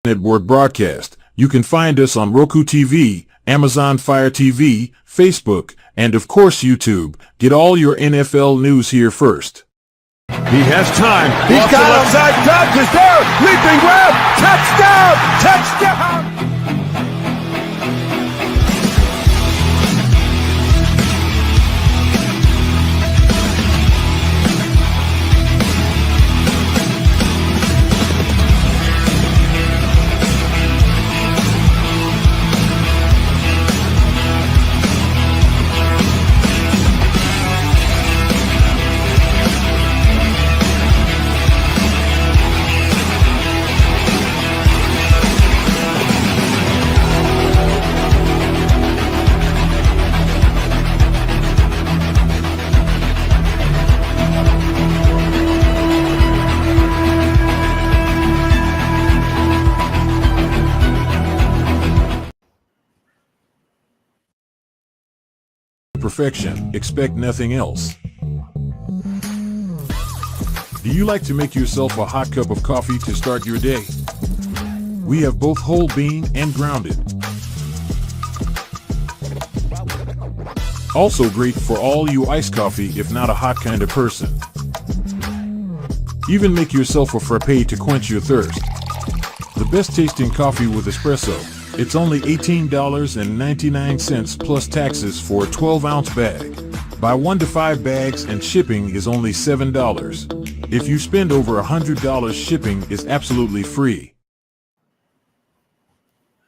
Network broadcast. You can find us on Roku TV, Amazon Fire TV, Facebook, and of course YouTube. Get all your NFL news here first. He has time. He's got him. Side touch is there. Leaping grab. Touchdown. Touchdown. Perfection. Expect nothing else. Do you like to make yourself a hot cup of coffee to start your day? We have both whole bean and grounded. Also great for all you iced coffee if not a hot kind of person. Even make yourself a frappe to quench your thirst. The best tasting coffee with espresso. It's only $18.99 plus taxes for a 12-ounce bag. Buy 1 to 5 bags and shipping is only $7. If you spend over $100, shipping is absolutely free.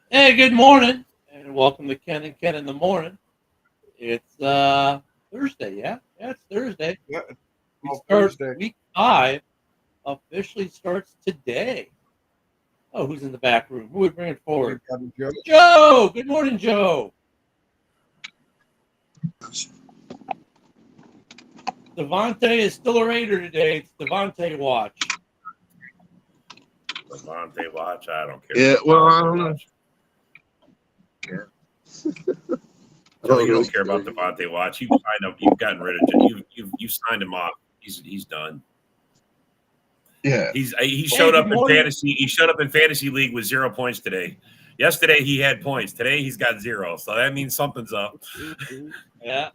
Hey, good morning, and welcome to Ken and Ken in the Morning. It's Thursday, yeah? Yeah, it's Thursday. Yeah, Thursday. Week 5 officially starts today. Oh, who's in the back room? Who would bring it forward? Joe! Good morning, Joe. Devontae is still a Raider today. It's Devontae watch. Devontae watch? I don't care. Yeah, well, I don't know. Yeah. You don't care about Devontae watch. You've gotten rid of him. You signed him off. He's done. Yeah, he showed up in fantasy. He showed up in fantasy league with 0 points today. Yesterday he had points. Today he's got 0. So that means something's up. Yeah.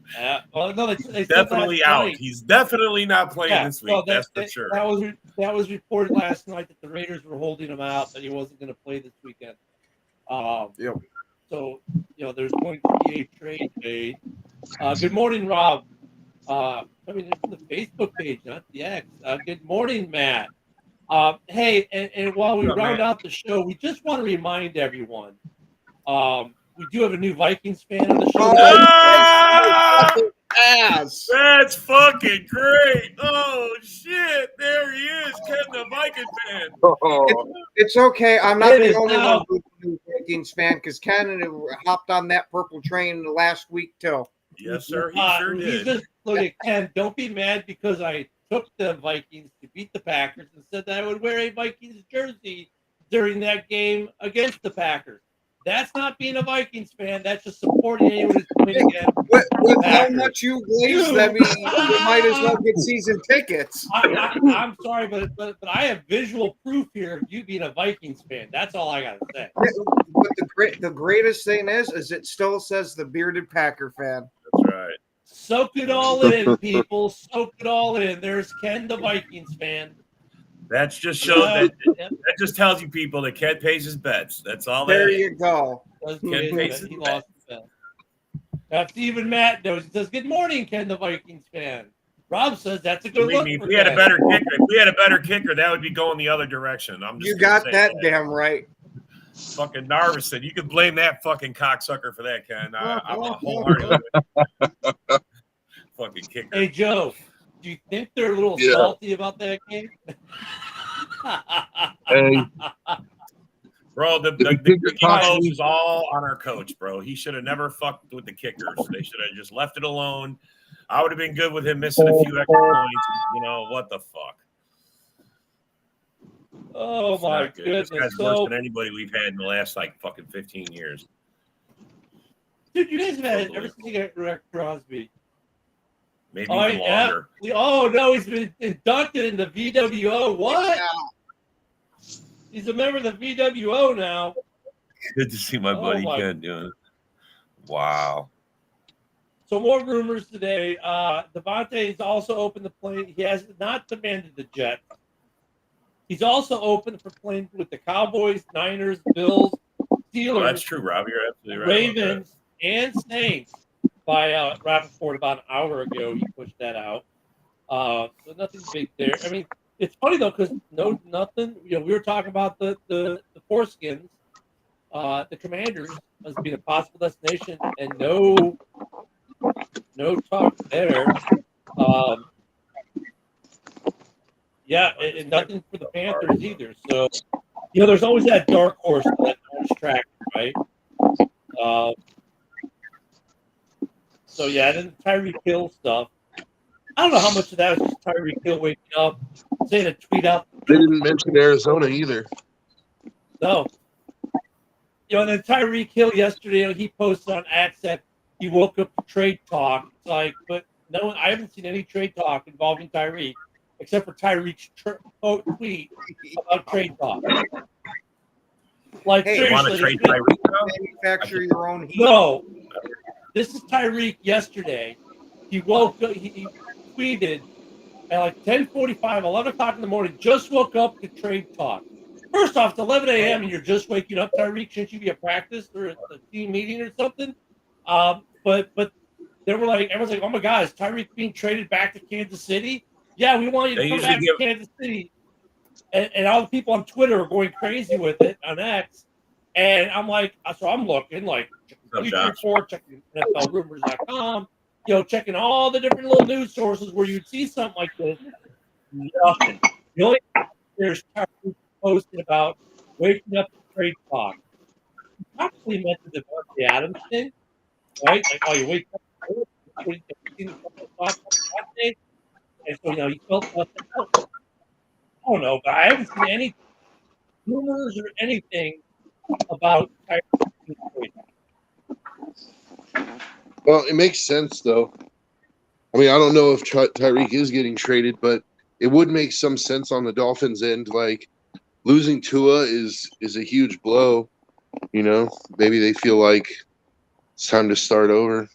Well, no, they definitely out. He's definitely not playing this week. That's for sure. That was reported last night that the Raiders were holding him out, that he wasn't going to play this weekend. Yep. So there's going to be a trade made. Good morning, Rob. I mean, it's the Facebook page, not the X. Good morning, Matt. Hey, and while we round out the show, we just want to remind everyone, we do have a new Vikings fan on the show. That's fucking great. Oh, shit. There he is, Ken the Vikings fan. It's okay. I'm not the only one who's a new Vikings fan, because Ken hopped on that purple train last week, too. Yes, sir. He sure did. Look at Ken. Don't be mad because I took the Vikings to beat the Packers and said that I would wear a Vikings jersey during that game against the Packers. That's not being a Vikings fan. That's just supporting anyone who's playing again. With how much you glazed, I mean, you might as well get season tickets. I'm sorry, but I have visual proof here of you being a Vikings fan. That's all I got to say. But the greatest thing is it still says the bearded Packer fan. That's right. Soak it all in, people. Soak it all in. There's Ken, the Vikings fan. That's just shows that just tells you people that Ken pays his bets. That's all. There you go. He lost his bet. That's even Matt knows. He says, "Good morning, Ken, the Vikings fan." Rob says that's a good look. If we had a better kicker, that would be going the other direction. You got that damn right. Fucking Narvison. You can blame that fucking cocksucker for that, Ken. I'm a wholehearted fucking kicker. Hey, Joe, do you think they're a little salty about that game? Hey. Bro, the coach is all on our coach, bro. He should have never fucked with the kickers. They should have just left it alone. I would have been good with him missing a few extra points. What the fuck? Oh, my goodness. This guy's worse than anybody we've had in the last, fucking 15 years. Dude, you guys have had it ever since you got Rex Crosby. Maybe even longer. Oh, no, he's been inducted in the VWO. What? He's a member of the VWO now. Good to see my buddy Ken doing it. Wow. So more rumors today. Devontae has also opened the plane. He has not demanded the Jets. He's also open for playing with the Cowboys, Niners, Bills, Steelers. Well, that's true, Rob. You're absolutely right. Ravens and Saints. By Rappaport about an hour ago, he pushed that out. So nothing big there. I mean, it's funny though because nothing. You know, we were talking about the foreskins, the Commanders as being a possible destination, and no talk there. And nothing for the Panthers either. So, you know, there's always that dark horse that track, right? So yeah, and then the Tyreek Hill stuff. I don't know how much of that was just Tyreek Hill waking up, saying a tweet out. They didn't mention Arizona either. No. You know, and then Tyreek Hill yesterday, he posted on X that he woke up to trade talk. It's like, but no, I haven't seen any trade talk involving Tyreek except for Tyreek's tweet about trade talk. Like, hey, you want to trade Tyreek now? Manufacture your own heat. No. This is Tyreek yesterday. He woke up, he tweeted at like 10:45, 11 o'clock in the morning, just woke up to trade talk. First off, it's 11 a.m. and you're just waking up, Tyreek. Shouldn't you be at practice or a team meeting or something? But they were like, everyone's like, oh my God, is Tyreek being traded back to Kansas City? Yeah, we want you to come back to Kansas City. And all the people on Twitter are going crazy with it on X. And I'm like, so I'm looking, like, checking Report, checking NFLRumors.com, you know, checking all the different little news sources where you'd see something like this. Nothing. The only thing there's posted about waking up to trade talk. Probably meant the Devontae Adams thing, right? Like, oh, you wake up, and so, you know, you felt nothing else. I don't know, but I haven't seen any rumors or anything about Tyreek. Well, it makes sense, though. I mean, I don't know if Tyreek is getting traded, but it would make some sense on the Dolphins' end. Like, losing Tua is a huge blow. You know, maybe they feel like it's time to start over.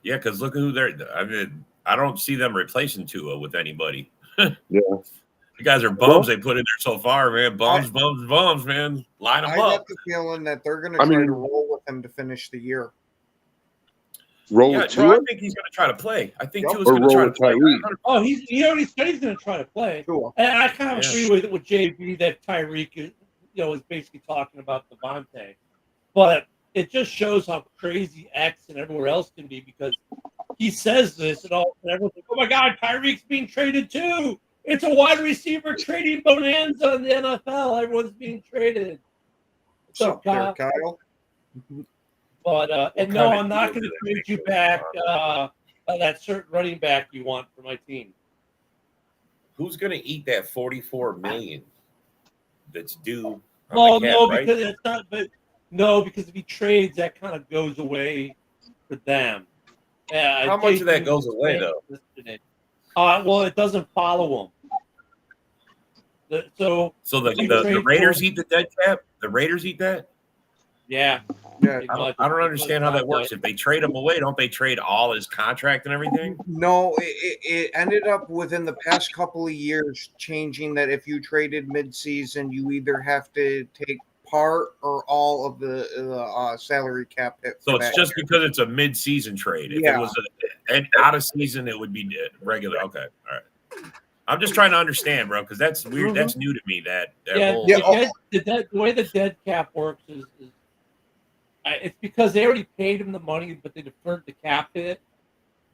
Yeah, because look at who they're. I mean, I don't see them replacing Tua with anybody. Yeah. You guys are bums they put in there so far, man. Bums, man. Line them up. I got the feeling that they're going to try to roll with him to finish the year. Roll with Tua? I think he's going to try to play. I think Tua's going to try to play. Oh, he already said he's going to try to play. Cool. And I kind of agree with JB that Tyreek is, is basically talking about Devontae. But it just shows how crazy X and everywhere else can be because he says this and everyone's like, oh my God, Tyreek's being traded too. It's a wide receiver trading bonanza in the NFL. Everyone's being traded. What's up, Kyle? But and no, I'm not going to trade you back that certain running back you want for my team. Who's going to eat that $44 million that's due? Well, no, because it's not. But no, because if he trades, that kind of goes away for them. How much of that goes away, though? Well, it doesn't follow them. So the Raiders eat the dead cap? The Raiders eat that? Yeah. I don't understand how that works. If they trade him away, don't they trade all his contract and everything? No, it ended up within the past couple of years changing that if you traded midseason, you either have to take part or all of the salary cap hit. So it's just because it's a mid-season trade. If it was an out of season, it would be regular. Okay, all right. I'm just trying to understand, bro, because that's weird. Mm-hmm. That's new to me. The way the dead cap works is it's because they already paid him the money, but they deferred the cap hit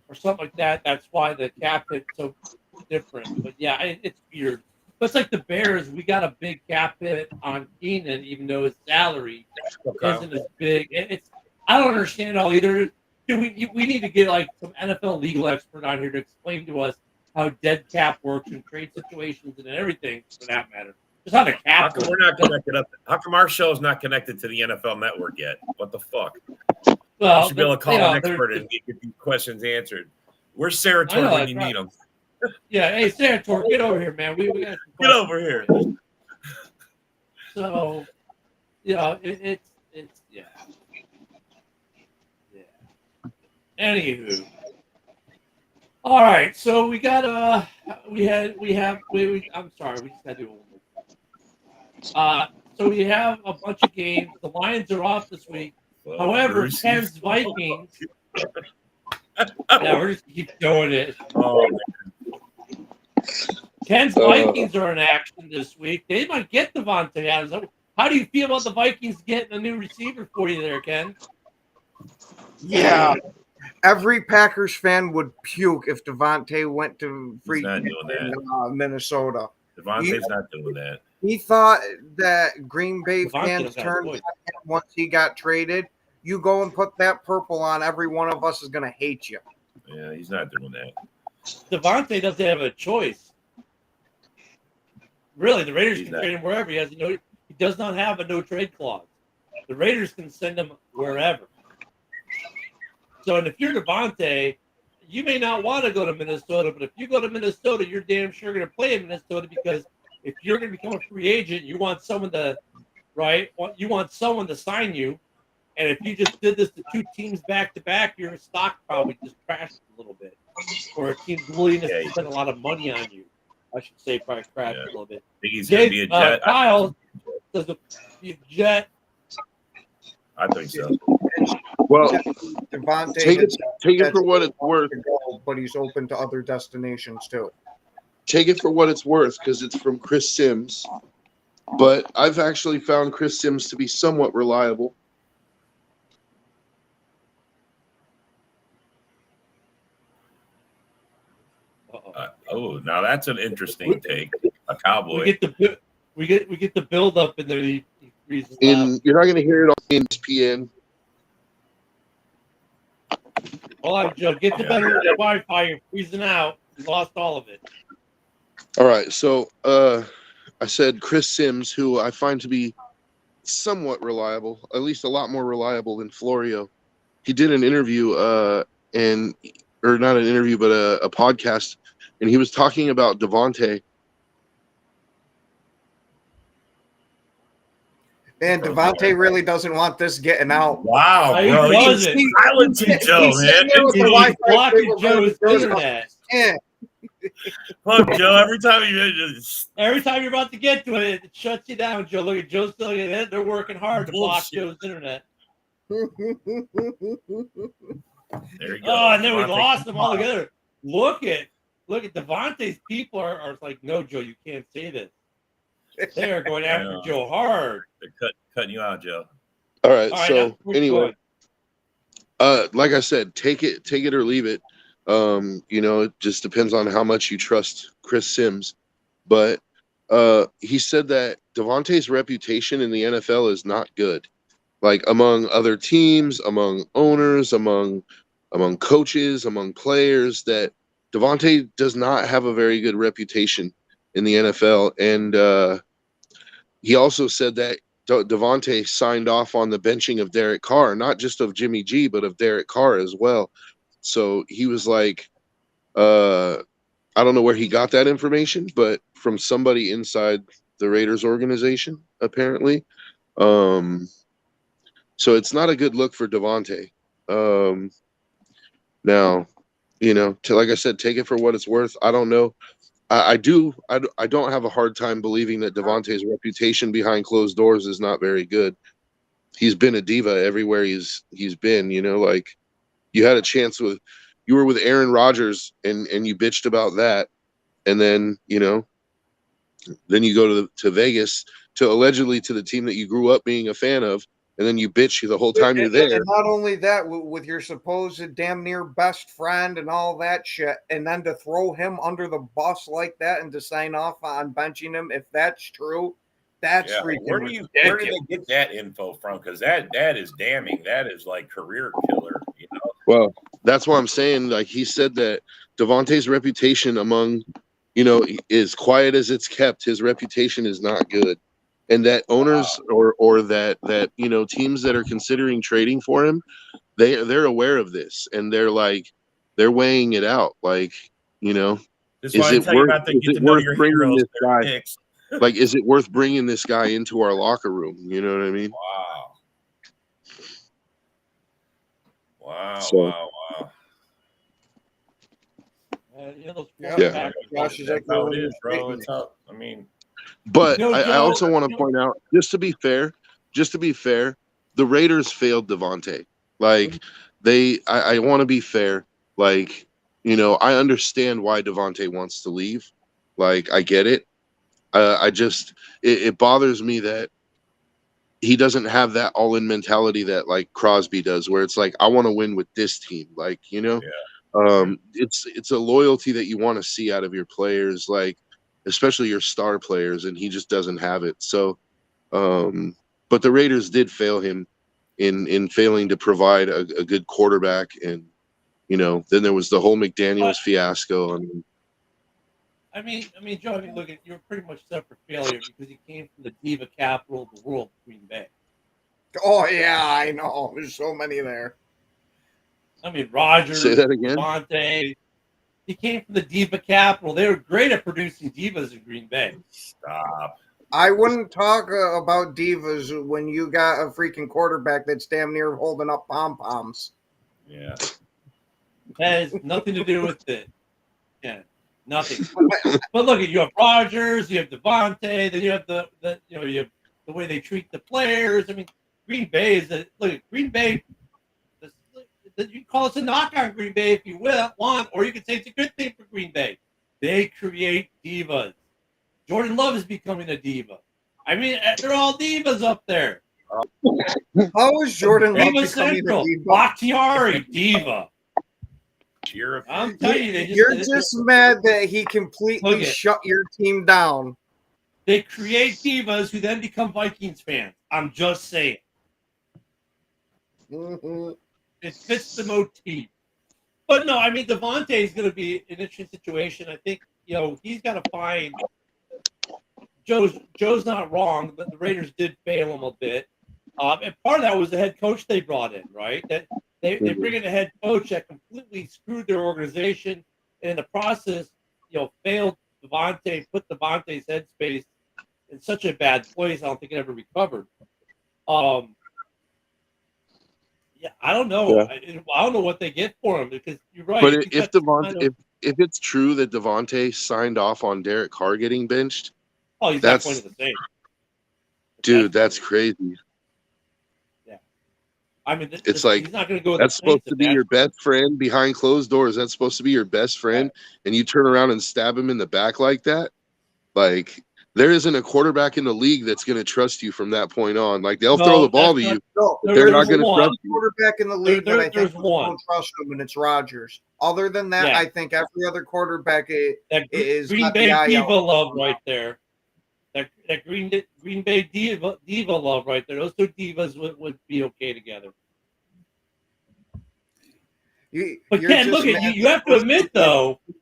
or something like that. That's why the cap hit's so different. But yeah, it's weird. But it's like the Bears. We got a big cap hit on Keenan, even though his salary isn't as big. I don't understand it all either. We need to get like some NFL legal expert on here to explain to us how dead cap works in trade situations and everything, for that matter. Just how the cap. How come we're not connected up? How come our show is not connected to the NFL Network yet? What the fuck? Well, you should be able to call an expert and get these questions answered. Where's Sarah Torre when you need them? Yeah, hey Sarah Torre, get over here, man. We got get over here. So, it's yeah. Anywho, all right. So we got I'm sorry, we just got to do one more. So we have a bunch of games. The Lions are off this week. However, Ken's Vikings. Yeah, we're just keep doing it. Oh, Ken's Vikings are in action this week. They might get Devontae Adams. How do you feel about the Vikings getting a new receiver for you there, Ken? Yeah. Every Packers fan would puke if Devontae went to free not doing that. Minnesota. Devontae's not doing that. He thought that Green Bay Devontae fans got a turned point. on him once he got traded. You go and put that purple on, every one of us is going to hate you. Yeah, he's not doing that. Devontae doesn't have a choice. Really, the Raiders He's can not. trade him wherever. He does not have a no trade clause. The Raiders can send him wherever. So, and if you're Devontae, you may not want to go to Minnesota, but if you go to Minnesota, you're damn sure going to play in Minnesota, because if you're going to become a free agent, you want someone to, right? You want someone to sign you. And if you just did this to two teams back to back, your stock probably just crashed a little bit. Or a team's willingness to spend a lot of money on you, I should say, probably crashed a little bit. Think he's going to be a Jet? Kyle does a Jet. I think so. Well, Devontae take it for what it's worth. But he's open to other destinations too. Take it for what it's worth, because it's from Chris Sims. But I've actually found Chris Sims to be somewhat reliable. Now that's an interesting take. A cowboy. We get the build up in there. He freezes out. You're not going to hear it on ESPN. Hold on, Joe. Get the better Wi-Fi. You're freezing out. You lost all of it. All right, so I said Chris Sims, who I find to be somewhat reliable, at least a lot more reliable than Florio. He did an interview, or not an interview, but a podcast, and he was talking about Devontae. And Devontae really doesn't want this getting out. Wow, He bro. doesn't. He's silencing Joe, He's sitting there with the man. Wi-Fi blocking cable Joe's going to internet. Yeah. Fuck, Joe. Every time you just Every time you're about to get to it, it shuts you down, Joe. Look at Joe's still getting it. They're working hard to block Bullshit. Joe's internet. there you go. Oh, and then we Devontae, lost them come all on. together. Look at Devontae's people are like, no, Joe, you can't say this. They are going after Yeah. Joe hard. They're cutting you out, Joe. All right, All right, so now, we're anyway, good. like I said, take it or leave it. It just depends on how much you trust Chris Sims. But he said that Devontae's reputation in the NFL is not good. Like among other teams, among owners, among coaches, among players, that Devontae does not have a very good reputation in the NFL. And he also said that Devontae signed off on the benching of Derek Carr, not just of Jimmy G, but of Derek Carr as well. So he was like, I don't know where he got that information, but from somebody inside the Raiders organization, apparently. So it's not a good look for Devontae. Now, like I said, take it for what it's worth. I don't know. I don't have a hard time believing that Devontae's reputation behind closed doors is not very good. He's been a diva everywhere he's been. Like you had a chance you were with Aaron Rodgers and you bitched about that, and then then you go to Vegas allegedly to the team that you grew up being a fan of, and then you bitch the whole time you're there. And not only that, with your supposed damn near best friend and all that shit, and then to throw him under the bus like that and to sign off on benching him, if that's true, that's freaking Where do they get that info from? Because that is damning. That is like career killer. Well, that's why I'm saying. Like he said that Devontae's reputation among, as quiet as it's kept, his reputation is not good. And that owners or that teams that are considering trading for him, they're aware of this, and they're weighing it out. Like, This is why I tell you about to get to know your heroes, their picks. Like, is it worth bringing this guy into our locker room? You know what I mean? Wow. Wow, So- wow, wow. Those Yeah. quarterbacks- Josh is That's like how it is, bro. It's how, I mean, But You know, I Joe- also want to you know- point out, just to be fair, the Raiders failed Devontae. Like, I want to be fair. Like, you know, I understand why Devontae wants to leave. Like, I get it. It bothers me that he doesn't have that all-in mentality that like Crosby does, where it's like, I want to win with this team. Like, you know, it's a loyalty that you want to see out of your players, like especially your star players, and he just doesn't have it. So, but the Raiders did fail him in failing to provide a good quarterback, and you know, then there was the whole McDaniels fiasco. I mean, Joe. I mean, look, you're pretty much set for failure because he came from the diva capital of the world, Green Bay. Oh yeah, I know. There's so many there. I mean, Rodgers, Say that again? Devontae. He came from the diva capital. They were great at producing divas in Green Bay. stop. I wouldn't talk about divas when you got a freaking quarterback that's damn near holding up pom poms. Yeah. That has nothing to do with it. Yeah, nothing. But look, you have Rodgers, you have Devontae, then you have you have the way they treat the players. I mean, Green Bay is Green Bay. You call us a knock on Green Bay if you want, or you can say it's a good thing for Green Bay. They create divas. Jordan Love is becoming a diva. I mean, they're all divas up there. How is Jordan Love Diva becoming a Central, diva? Bakhtiari, diva. Cheer I'm telling you, You're just mad that he completely Look it. shut your team down. They create divas who then become Vikings fans. I'm just saying. Mhm. It fits the motif. But no, I mean, Devontae is going to be an interesting situation. I think, he's got to find. Joe's not wrong, but the Raiders did fail him a bit. And part of that was the head coach they brought in, right? That they bring in a head coach that completely screwed their organization, and in the process, failed Devontae, put Devontae's headspace in such a bad place. I don't think it ever recovered. Yeah, I don't know. Yeah. I don't know what they get for him because you're right. But He's if got kind of- if it's true that Devontae signed off on Derek Carr getting benched, he's that's- not going to the same. dude, that's crazy. I mean, It's like, he's not going to go. That's supposed to be your best friend behind closed doors. That's supposed to be your best friend, and you turn around and stab him in the back like that. Like, there isn't a quarterback in the league that's going to trust you from that point on. Like, they'll throw the ball to you. No, They're not going to one. trust you. quarterback in the league that I think there's people one. don't trust him, and it's Rodgers. Other than that, Yeah. I think every other quarterback That is Green got Bay the eye diva out. love right there. That Green Bay diva love right there. Those two divas would be okay together. But You're Ken, just look at mad you. You have to admit though, you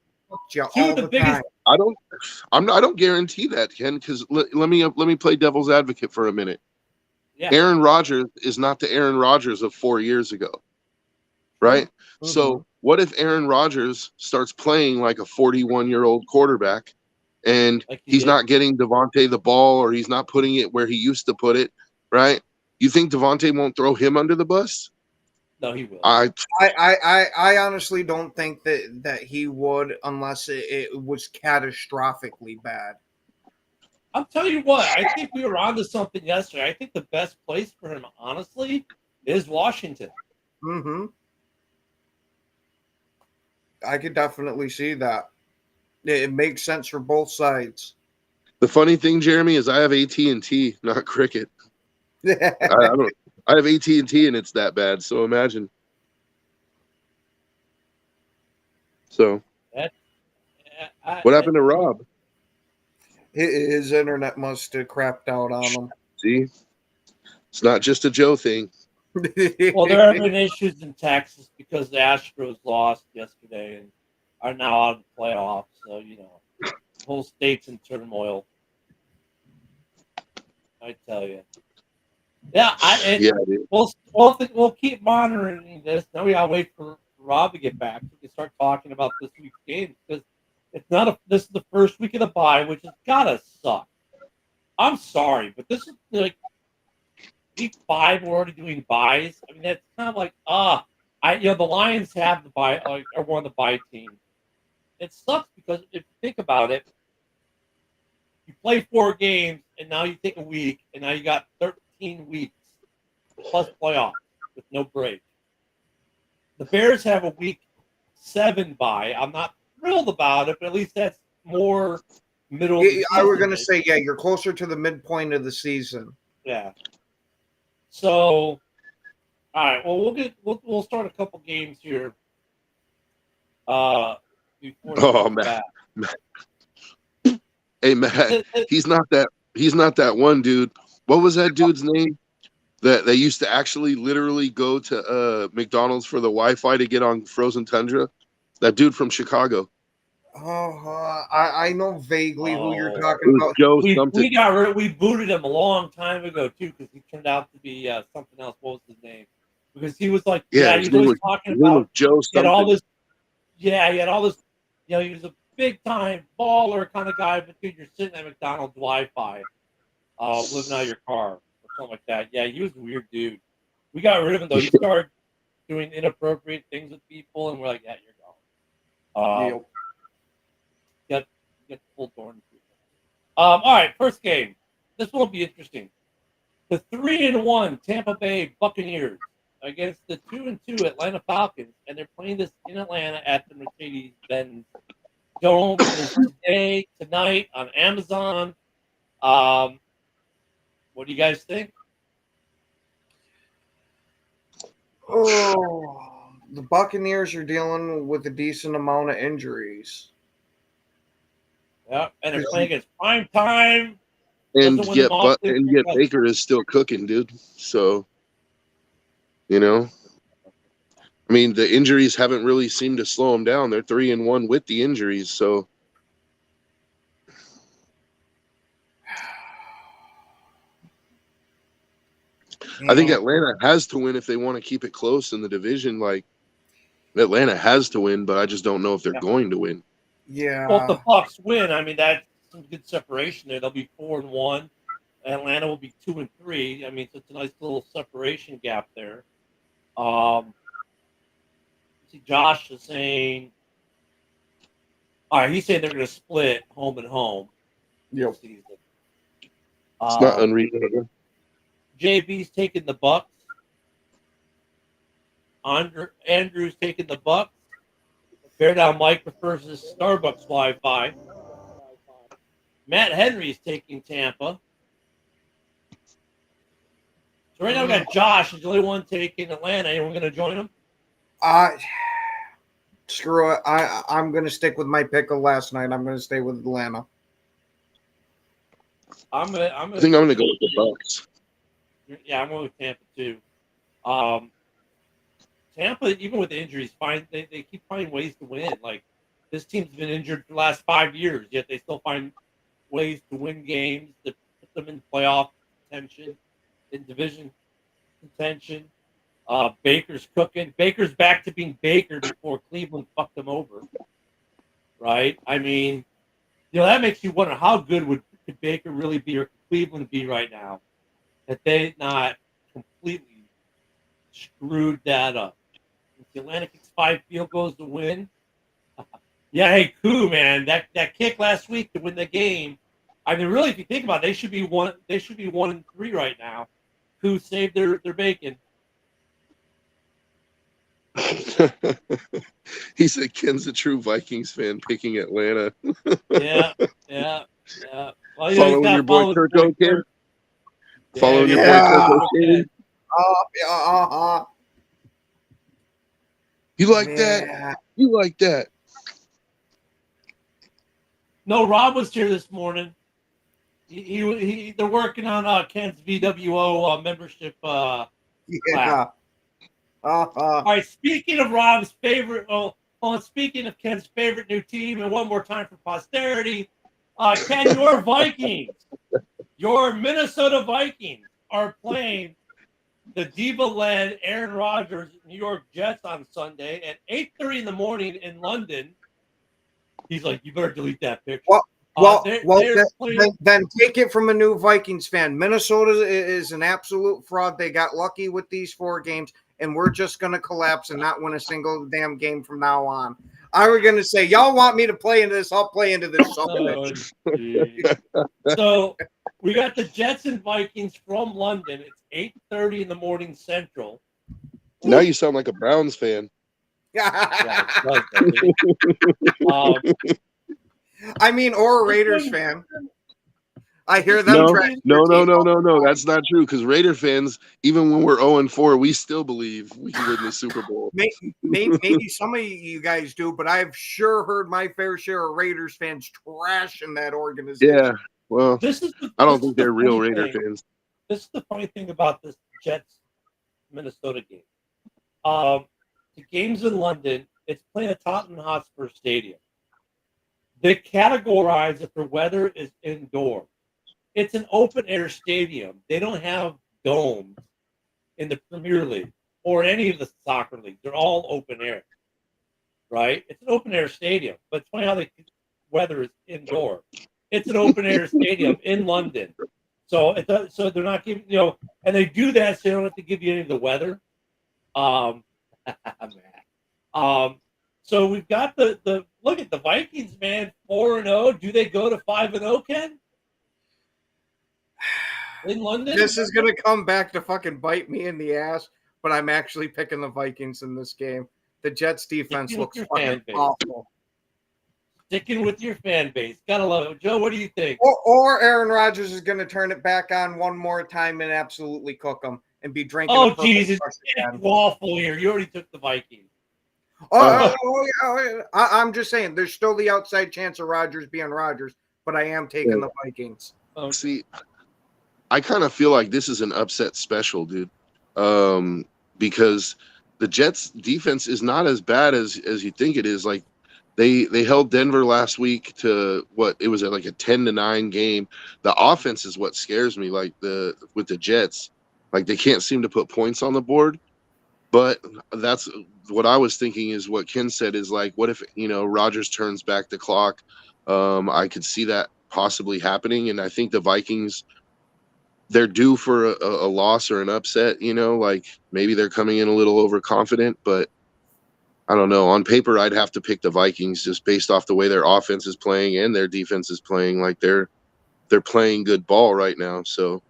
two all of the the biggest. time. I don't guarantee that, Ken, because let me play devil's advocate for a minute. Yeah. Aaron Rodgers is not the Aaron Rodgers of 4 years ago, right? So what if Aaron Rodgers starts playing like a 41-year-old quarterback, and Like he he's did. not getting Devontae the ball, or he's not putting it where he used to put it, right? You think Devontae won't throw him under the bus? No, he will. I honestly don't think that he would unless it was catastrophically bad. I'll tell you what. I think we were onto something yesterday. I think the best place for him, honestly, is Washington. Mm-hmm. I could definitely see that. It makes sense for both sides. The funny thing, Jeremy, is I have AT&T, not Cricket. I have AT&T, and it's that bad. So imagine. So what happened to Rob? His internet must have crapped out on him. See, it's not just a Joe thing. Well, there have been issues in Texas because the Astros lost yesterday and are now out of the playoffs. So the whole state's in turmoil. I tell you. Yeah, Dude. we'll keep monitoring this. Now we gotta wait for Rob to get back. We can start talking about this week's game because this is the first week of the bye, which has gotta suck. I'm sorry, but this is like week 5. We're already doing buys. I mean, that's kind of like the Lions have the buy, like, are one of the buy teams. It sucks because if you think about it, you play 4 games and now you take a week and now you got 13 weeks plus playoffs with no break. The Bears have a week 7 bye. I'm not thrilled about it, but at least that's more middle. I was going to say, yeah, you're closer to the midpoint of the season. Yeah. So, all right. Well, we'll start a couple games here. Oh, Matt. Hey, Matt, he's not that one dude. What was that dude's name? That they used to actually literally go to McDonald's for the Wi-Fi to get on frozen tundra? That dude from Chicago. I know vaguely who you're talking about. Joe we booted him a long time ago too because he turned out to be something else. What was his name? Because he was like, he was talking about Joe. He had all this. Yeah, he had all this. He was a big time baller kind of guy, but dude, you're sitting at McDonald's Wi-Fi, living out of your car or something like that. Yeah, he was a weird dude. We got rid of him though. He started doing inappropriate things with people, and we're like, yeah, you're going. Get full door. All right, first game. This will be interesting. The 3-1 Tampa Bay Buccaneers against the 2-2 Atlanta Falcons, and they're playing this in Atlanta at the Mercedes-Benz Dome tonight on Amazon. What do you guys think? Oh, the Buccaneers are dealing with a decent amount of injuries. Yeah, and they're playing against prime time. And yet Baker is still cooking, dude. So, I mean, the injuries haven't really seemed to slow them down. They're 3-1 with the injuries, so. I think Atlanta has to win if they want to keep it close in the division. Like, Atlanta has to win, but I just don't know if they're going to win. Yeah. Well, if the Bucs win, I mean, that's some good separation there. They'll be 4-1. Atlanta will be 2-3. I mean, so it's a nice little separation gap there. See, Josh is saying, all right, he's saying they're going to split home and home. Yep. Season. It's not unreasonable. JB's taking the Bucs. Andrew's taking the Bucs. Bear Down Mike prefers his Starbucks Wi-Fi. Matt Henry's taking Tampa. So right now we got Josh. He's the only one taking Atlanta. Anyone going to join him? Screw it. I'm going to stick with my pick of last night. I'm going to stay with Atlanta. I think I'm going to go with the Bucs. Yeah, I'm going with Tampa too. Tampa, even with the injuries, they keep finding ways to win. Like, this team's been injured for the last 5 years, yet they still find ways to win games, to put them in playoff contention, in division contention. Baker's cooking. Baker's back to being Baker before Cleveland fucked him over. Right? I mean, that makes you wonder how good could Baker really be or could Cleveland be right now that they not completely screwed that up. If the Atlanta kicks 5 field goals to win. Yeah, hey, Koo, man, that kick last week to win the game. I mean, really, if you think about it, they should be 1-3 right now. Koo saved their bacon. He said Ken's a true Vikings fan picking Atlanta. Yeah. Well, following your boy Turco, Ken? Following your boy Turco, Ken? You like that? You like that? No, Rob was here this morning. They're working on Ken's VWO membership. Yeah. All right. Speaking of Rob's favorite, speaking of Ken's favorite new team, and one more time for posterity, Ken, your Vikings, your Minnesota Vikings are playing the diva-led Aaron Rodgers New York Jets on Sunday at 8:30 in the morning in London. He's like, you better delete that picture. Well, Then take it from a new Vikings fan. Minnesota is an absolute fraud. They got lucky with these 4 games, and we're just going to collapse and not win a single damn game from now on. I was going to say, y'all want me to play into this? I'll play into this. So we got the Jets and Vikings from London. It's 8:30 in the morning Central. Now you sound like a Browns fan. I mean, or a Raiders fan. I hear them. No. That's not true. Because Raider fans, even when we're 0-4, we still believe we can win the Super Bowl. Maybe some of you guys do, but I've sure heard my fair share of Raiders fans trashing that organization. Yeah, well, I don't think they're real Raider fans. This is the funny thing about this Jets Minnesota game. The game's in London. It's playing at Tottenham Hotspur Stadium. They categorize if the weather is indoor. It's an open air stadium. They don't have domes in the Premier League or any of the soccer leagues. They're all open air, right? It's an open air stadium, but it's funny how the weather is indoor. It's an open air stadium in London, so they're not giving and they do that so they don't have to give you any of the weather. So we've got the look at the Vikings, man, 4-0. Do they go to 5-0, Ken? In London? This is gonna come back to fucking bite me in the ass, but I'm actually picking the Vikings in this game. The Jets defense looks fucking awful. Sticking with your fan base. Gotta love it. Joe, what do you think? Or Aaron Rodgers is gonna turn it back on one more time and absolutely cook them and be drinking. Oh, Jesus. It's awful here. You already took the Vikings. I'm just saying, there's still the outside chance of Rodgers being Rodgers, but I am taking the Vikings. Okay. See, I kind of feel like this is an upset special, dude, because the Jets' defense is not as bad as you think it is. Like they held Denver last week to what it was like a 10-9 game. The offense is what scares me. Like with the Jets, like they can't seem to put points on the board. But that's what I was thinking is what Ken said is like, what if, Rodgers turns back the clock? I could see that possibly happening. And I think the Vikings, they're due for a loss or an upset, like maybe they're coming in a little overconfident, but I don't know. On paper, I'd have to pick the Vikings just based off the way their offense is playing and their defense is playing. Like they're playing good ball right now. So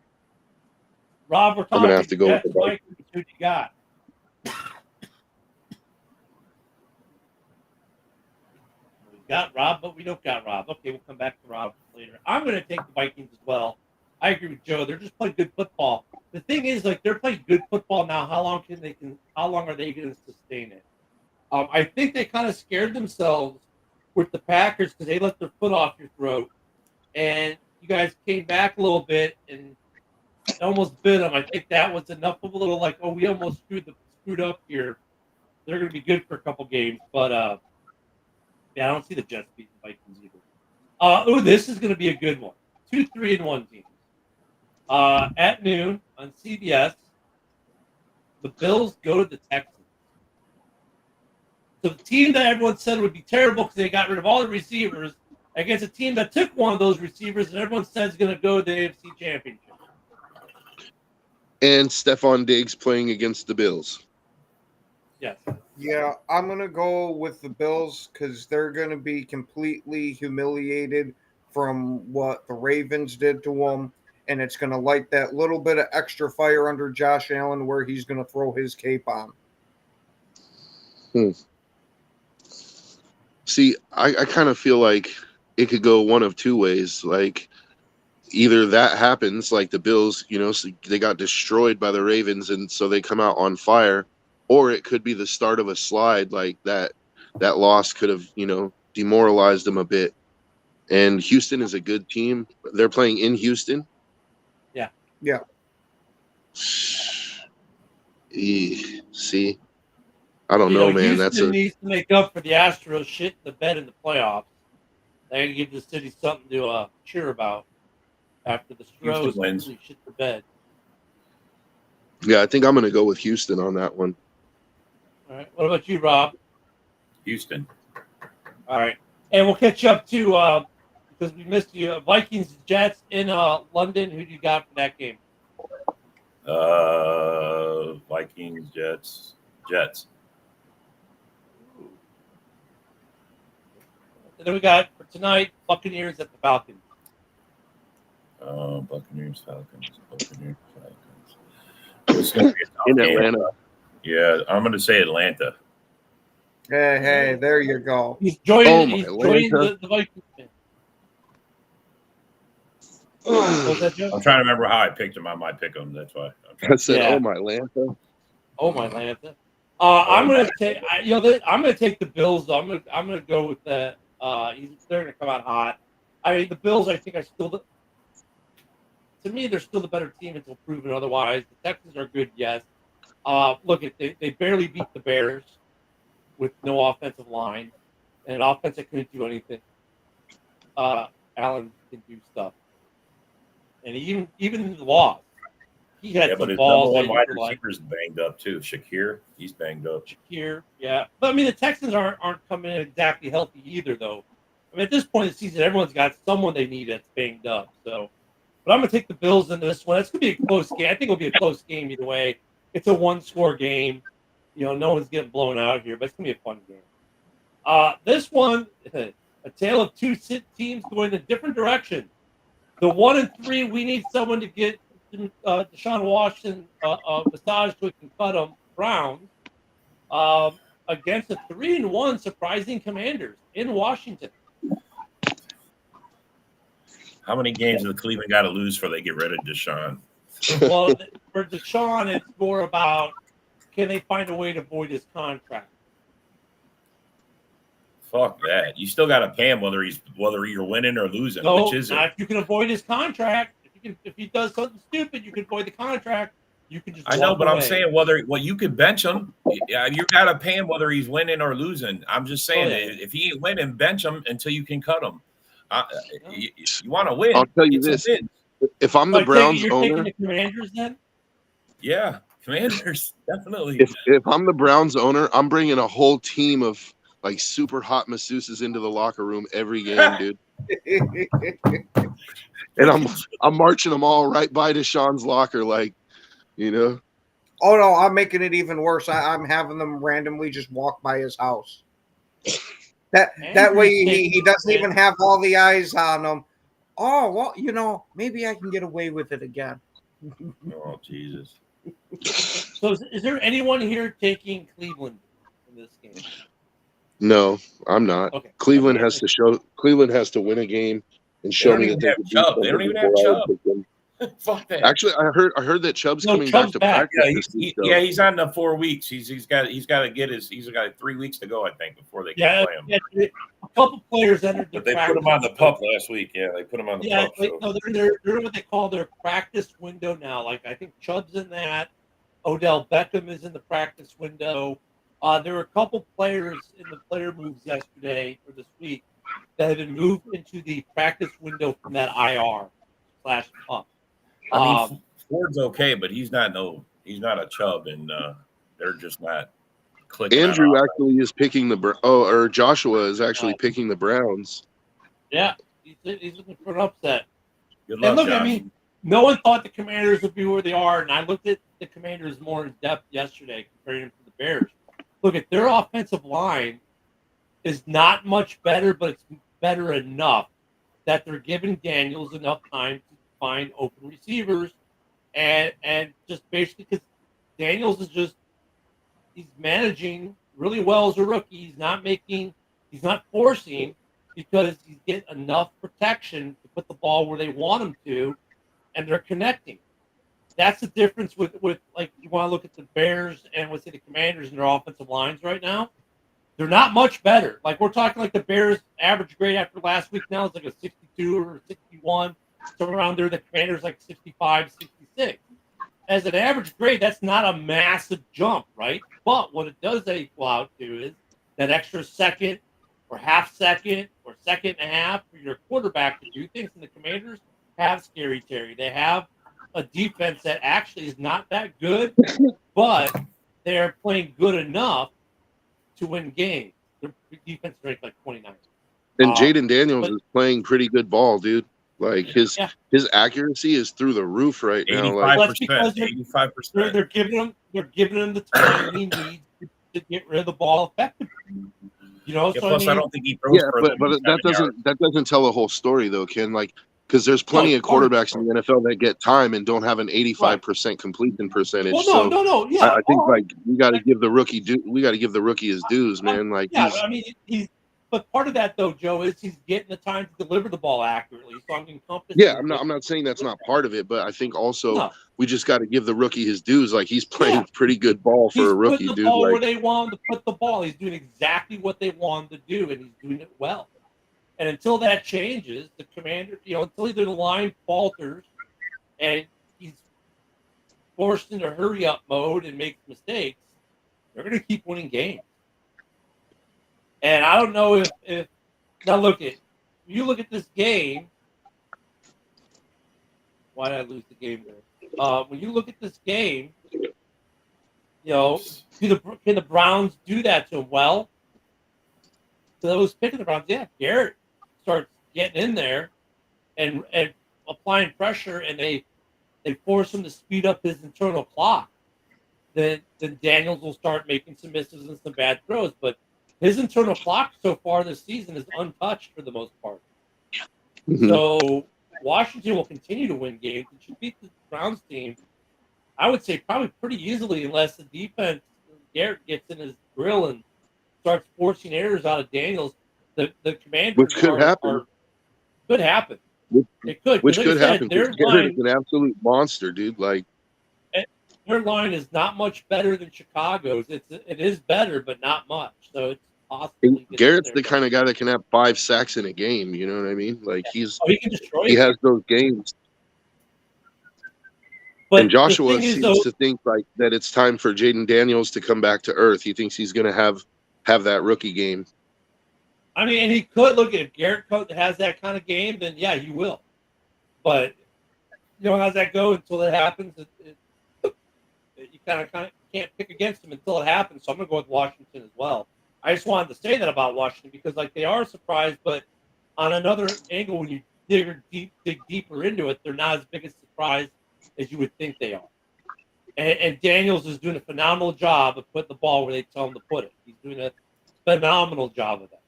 Rob, we're talking I'm going to have to go with the Vikings. Who you got? Got Rob, but we don't got Rob. Okay, we'll come back to Rob later. I'm going to take the Vikings as well. I agree with Joe. They're just playing good football. The thing is, like, they're playing good football now. How long are they going to sustain it? I think they kind of scared themselves with the Packers because they let their foot off your throat, and you guys came back a little bit and almost bit them. I think that was enough of a little like, oh, we almost screwed up here. They're going to be good for a couple games, but yeah, I don't see the Jets beating the Vikings either. This is going to be a good one. 2 3-1 teams. At noon on CBS, the Bills go to the Texans. So the team that everyone said would be terrible because they got rid of all the receivers against a team that took one of those receivers and everyone says is going to go to the AFC Championship. And Stephon Diggs playing against the Bills. Yes. Yeah, I'm going to go with the Bills because they're going to be completely humiliated from what the Ravens did to them, and it's going to light that little bit of extra fire under Josh Allen where he's going to throw his cape on. See, I kind of feel like it could go one of two ways. Like, either that happens, like the Bills, so they got destroyed by the Ravens, and so they come out on fire, or it could be the start of a slide, like that loss could have, demoralized them a bit. And Houston is a good team. They're playing in Houston. Yeah. Yeah. See, I don't know, man. Houston needs to make up for the Astros shit in the bed in the playoffs. They can give the city something to cheer about after the Stros really shit the bed. Yeah, I think I'm going to go with Houston on that one. All right. What about you, Rob? Houston. All right. And we'll catch up to because we missed you. Vikings Jets in London. Who do you got for that game? Vikings, Jets. And then we got for tonight Buccaneers at the Falcons. Buccaneers, Falcons. It's gonna be a tough In game. Atlanta. Yeah, I'm going to say Atlanta. Hey, there you go. He's joining. Oh, my He's joining Atlanta. the Vikings. What was that, Joe? I'm trying to remember how I picked him. I might pick him. That's why. I said, Yeah. "Oh my Atlanta." Oh my Atlanta. I'm gonna take. I'm gonna take the Bills. Though. I'm gonna go with the. They're gonna come out hot. I mean, the Bills. I think are still to me, they're still the better team until proven otherwise. The Texans are good, yes. Look, they barely beat the Bears with no offensive line and an offense that couldn't do anything. Allen can do stuff, and even in the loss, he had But some his balls. number one wide that you like. receiver's banged up too. Shakir, he's banged up. Shakir, yeah. But I mean, the Texans aren't coming in exactly healthy either, though. I mean, at this point in the season, everyone's got someone they need that's banged up. So, but I'm gonna take the Bills in this one. It's gonna be a close game. I think it'll be a close game either way. It's a one-score game. You know, no one's getting blown out here, but it's gonna be a fun game. This one, a tale of two teams going in a different direction. The 1 and 3, we need someone to get Deshaun Washington massage so we can cut him. Browns against the 3 and 1 surprising Commanders in Washington. How many games do the Cleveland got to lose before they get rid of Deshaun? Well, for Deshaun, it's more about can they find a way to void his contract. Fuck that. You still got to pay him whether you're winning or losing. No, Which is not it? if you can avoid his contract. If he does something stupid, you can void the contract. You can just. I know, walk but I'm away. saying you could bench him. Yeah, you got to pay him whether he's winning or losing. I'm just saying if he ain't winning, bench him until you can cut him. You want to win? I'll tell you It's a this. win. If I'm the But Browns you're owner, taking the Commanders then? Yeah, Commanders definitely. if I'm the Browns owner, I'm bringing a whole team of like super hot masseuses into the locker room every game, dude. And I'm marching them all right by Deshaun's locker, like, you know. Oh no, I'm making it even worse. I'm having them randomly just walk by his house. That way he doesn't even have all the eyes on him. Oh well, you know, maybe I can get away with it again. Oh Jesus! So is there anyone here taking Cleveland in this game? No, I'm not. Okay. Cleveland has to win a game and show don't me even that they have can do Chubb. something They don't even have before I Chubb. pick them. Fuck that. Actually, I heard that Chubb's No, coming Chubb's back back. to practice. Yeah, this week, though. he's on the 4 weeks. He's got to get his. He's got 3 weeks to go, I think, before they can play him. Yeah, a couple players entered the But they practice. put him on the pup last week. Yeah, they put him on the Yeah, pup. So. no, they're what they call their practice window now. Like I think Chubb's in that. Odell Beckham is in the practice window. There were a couple players in the player moves yesterday or this week that have been moved into the practice window from that IR/pup. I mean, Ford's okay, but he's not a Chubb, and they're just not clicking. Andrew actually is picking or Joshua is actually picking the Browns. Yeah, he's looking for an upset. Good luck, And look, Josh. I mean, no one thought the Commanders would be where they are, and I looked at the Commanders more in depth yesterday comparing them to the Bears. Look at their offensive line is not much better, but it's better enough that they're giving Daniels enough time to find open receivers, and just basically because Daniels is he's managing really well as a rookie. He's not forcing because he's getting enough protection to put the ball where they want him to, and they're connecting. That's the difference with like you want to look at the Bears and let's say the Commanders and their offensive lines right now. They're not much better. Like we're talking like the Bears average grade after last week now is like a 62 or 61. So around there, the Commanders like 65, 66. As an average grade, that's not a massive jump, right? But what it does equal out to is that extra second or half second or second and a half for your quarterback to do things. And the Commanders have Scary Terry. They have a defense that actually is not that good, but they're playing good enough to win games. Their defense ranked like 29. And Jaden Daniels but- is playing pretty good ball, dude. Like his accuracy is through the roof right now. Like 85%. 85%. they're giving him the time he needs to get rid of the ball effectively. You know, Yeah, so plus, I mean, I don't think he throws for but that doesn't tell the whole story though, Ken. Like because there's plenty of quarterbacks in the NFL that get time and don't have an 85% completion percentage. Well, no, yeah. I think like we got to give the rookie his dues, man. Like but part of that though, Joe, is he's getting the time to deliver the ball accurately. So I'm encompassing. Yeah, I'm not saying that's not part of it, but I think also we just got to give the rookie his dues. Like he's playing pretty good ball for a rookie, dude. He's ball where they want him to put the ball. He's doing exactly what they want him to do, and he's doing it well. And until that changes, the commander, until either the line falters and he's forced into hurry up mode and makes mistakes, they're going to keep winning games. And I don't know if now you look at this game. Why did I lose the game there? When you look at this game, can the Browns do that to them? Well, those picking the Browns, Garrett starts getting in there and applying pressure, and they force him to speed up his internal clock. Then Daniels will start making some misses and some bad throws, but his internal clock so far this season is untouched for the most part. Mm-hmm. So Washington will continue to win games and should beat the Browns team, I would say probably pretty easily, unless the defense, Garrett gets in his grill and starts forcing errors out of Daniels. The Commanders, which could happen. Could happen. It could. Which could happen. Garrett is an absolute monster, dude. Like their line is not much better than Chicago's. It is better, but not much. So it's possible. Garrett's the kind of guy that can have 5 sacks in a game. You know what I mean? Like he can destroy. He has those games. But and Joshua seems to think like that it's time for Jaden Daniels to come back to earth. He thinks he's going to have that rookie game. I mean, and he could look at if Garrett has that kind of game, then yeah, he will. But how's that go until it happens? You kind of can't pick against him until it happens. So I'm going to go with Washington as well. I just wanted to say that about Washington because they are surprised, but on another angle, when you dig deeper into it, they're not as big a surprise as you would think they are. And Daniels is doing a phenomenal job of putting the ball where they tell him to put it. He's doing a phenomenal job of that.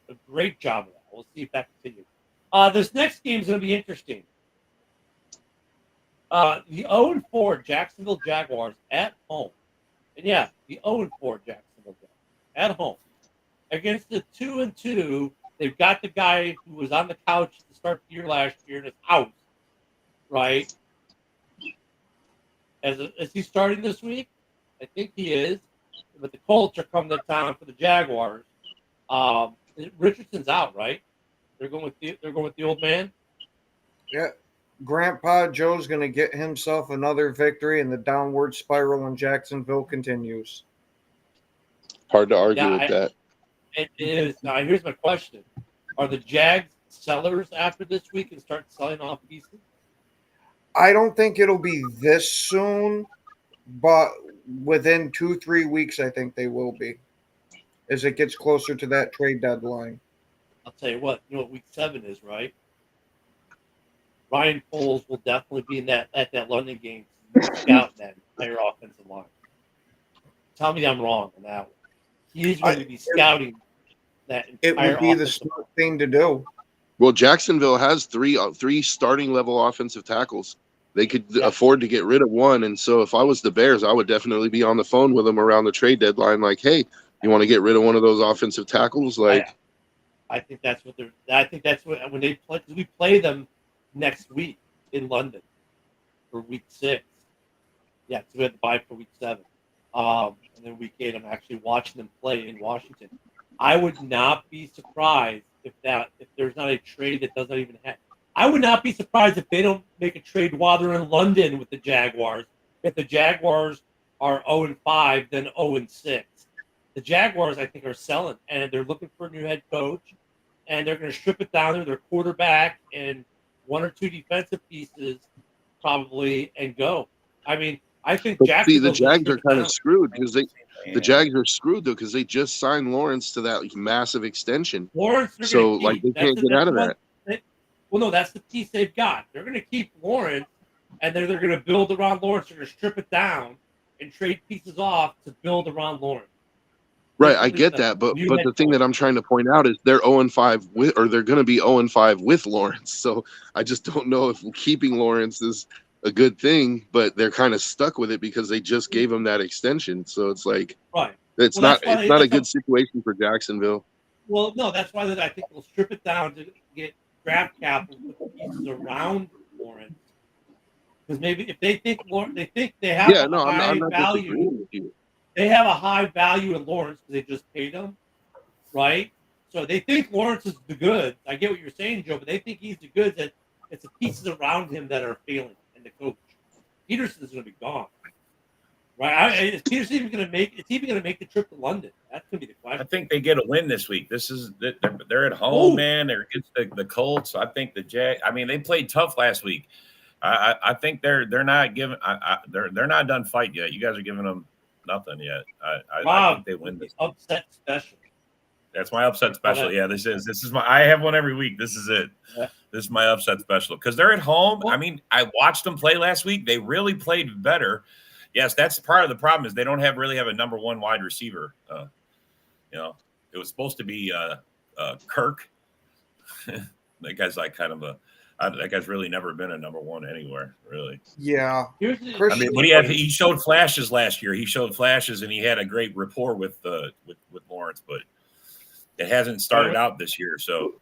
A great job of that. We'll see if that continues. This next game is going to be interesting. The 0-4 Jacksonville Jaguars at home. And yeah, the 0-4 Jacksonville Jaguars at home. Against the 2-2, they've got the guy who was on the couch to start the year last year in his house, right? Is he starting this week? I think he is. But the Colts are coming to town for the Jaguars. Richardson's out, right? They're going with the old man. Yeah, Grandpa Joe's going to get himself another victory, and the downward spiral in Jacksonville continues. Hard to argue with that. It is. Now, here's my question: are the Jags sellers after this week and start selling off pieces? I don't think it'll be this soon, but within 2-3 weeks, I think they will be. As it gets closer to that trade deadline. I'll tell you what, week 7 is, right? Ryan Poles will definitely be at that London game scouting that entire offensive line. Tell me I'm wrong on that one. He's going to be scouting that entire offensive line. It would be the smart thing to do. Well, Jacksonville has three starting level offensive tackles. They could afford to get rid of one, and so if I was the Bears, I would definitely be on the phone with them around the trade deadline, like, hey, you want to get rid of one of those offensive tackles? Like, I think that's what they're. I think that's what when they play. Because we play them next week in London for week 6. Yeah, so we have to buy for week 7, and then week 8. I'm actually watching them play in Washington. I would not be surprised if there's not a trade that doesn't even happen. I would not be surprised if they don't make a trade while they're in London with the Jaguars. If the Jaguars are 0-5, then 0-6. The Jaguars, I think, are selling, and they're looking for a new head coach, and they're going to strip it down to their quarterback and 1 or 2 defensive pieces, probably, and go. I mean, I think the Jags are kind of screwed because the Jags are screwed though because they just signed Lawrence to that massive extension. Lawrence, they're So gonna like keep. they can't get out of that. Well, no, that's the piece they've got. They're going to keep Lawrence, and then they're going to build around Lawrence. They're going to strip it down and trade pieces off to build around Lawrence. Right, I get that, but the thing that I'm trying to point out is they're 0-5 with, or they're going to be 0-5 with Lawrence. So I just don't know if keeping Lawrence is a good thing, but they're kind of stuck with it because they just gave him that extension. So it's like, right, it's not a good situation for Jacksonville. Well, no, that's why I think they'll strip it down to get draft capital with pieces around Lawrence. Because maybe if they think they have high value. They have a high value in Lawrence because they just paid him, right? So they think Lawrence is the goods. I get what you're saying, Joe, but they think he's the goods. That it's the pieces around him that are failing, and the coach. Peterson is going to be gone, right? Is Peterson even going to make? Is he even going to make the trip to London? That's going to be the question. I think they get a win this week. They're at home, man. They're against the Colts. I think the Jags. I mean, they played tough last week. I think they're not giving. They're not done fight yet. You guys are giving them nothing yet. I think they win this. Upset special. That's my upset special. Yeah, this is my. I have one every week. This is it. Yeah. This is my upset special because they're at home. I mean, I watched them play last week. They really played better. Yes, that's part of the problem is they don't really have a number one wide receiver. It was supposed to be Kirk. That guy's like kind of that guy's really never been a number one anywhere, really. Yeah. I mean, but he showed flashes last year. He showed flashes, and he had a great rapport with Lawrence, but it hasn't started out this year. So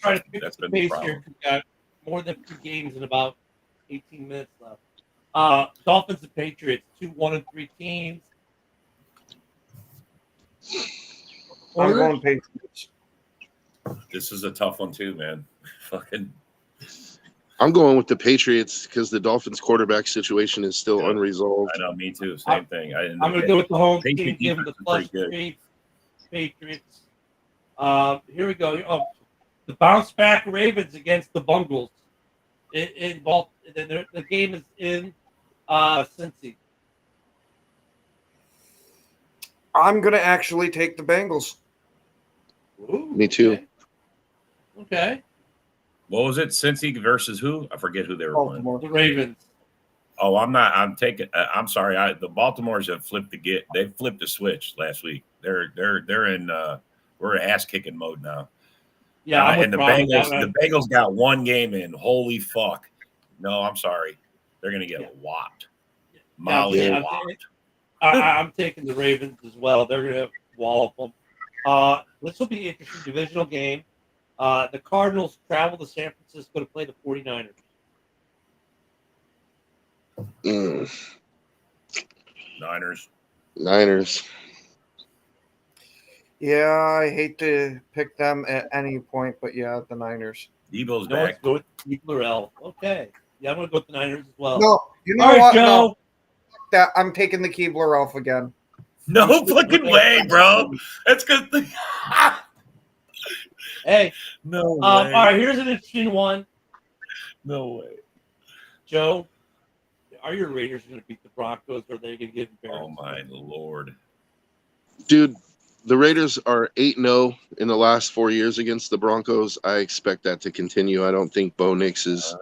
that's been the problem. We've got more than 2 games in about 18 minutes left. Dolphins and Patriots, 2-1-3 teams. I'm going Patriots. This is a tough one too, man. Fucking. I'm going with the Patriots because the Dolphins quarterback situation is still unresolved. I know, me too. Same thing. I'm going to go with the home team, give them the +3 Patriots. Here we go. Oh, the bounce back Ravens against the Bungles. The game is in Cincy. I'm going to actually take the Bengals. Ooh, Me too. Okay. What was it? Cincy versus who? I forget who they were playing. The Ravens. Oh, I'm not. I'm taking. I'm sorry. The Baltimore's have flipped They flipped the switch last week. They're in. We're ass kicking mode now. Yeah, and the Bengals got one game in. Holy fuck! No, I'm sorry. They're gonna get whopped. Whopped. I'm taking the Ravens as well. They're gonna wallop them. This will be an interesting divisional game. The Cardinals travel to San Francisco to play the 49ers. Niners. Yeah, I hate to pick them at any point, but yeah, the Niners. Debo's back. Go with Keebler L. Okay. Yeah, I'm going to go with the Niners as well. No, you know what? No, I'm taking the Keebler Elf again. No fucking way, bro. That's good. Hey. No way. All right, here's an interesting one. No way. Joe, are your Raiders going to beat the Broncos, or are they going to get embarrassed? Oh, my Lord. Dude, the Raiders are 8-0 in the last 4 years against the Broncos. I expect that to continue. I don't think Bo Nix is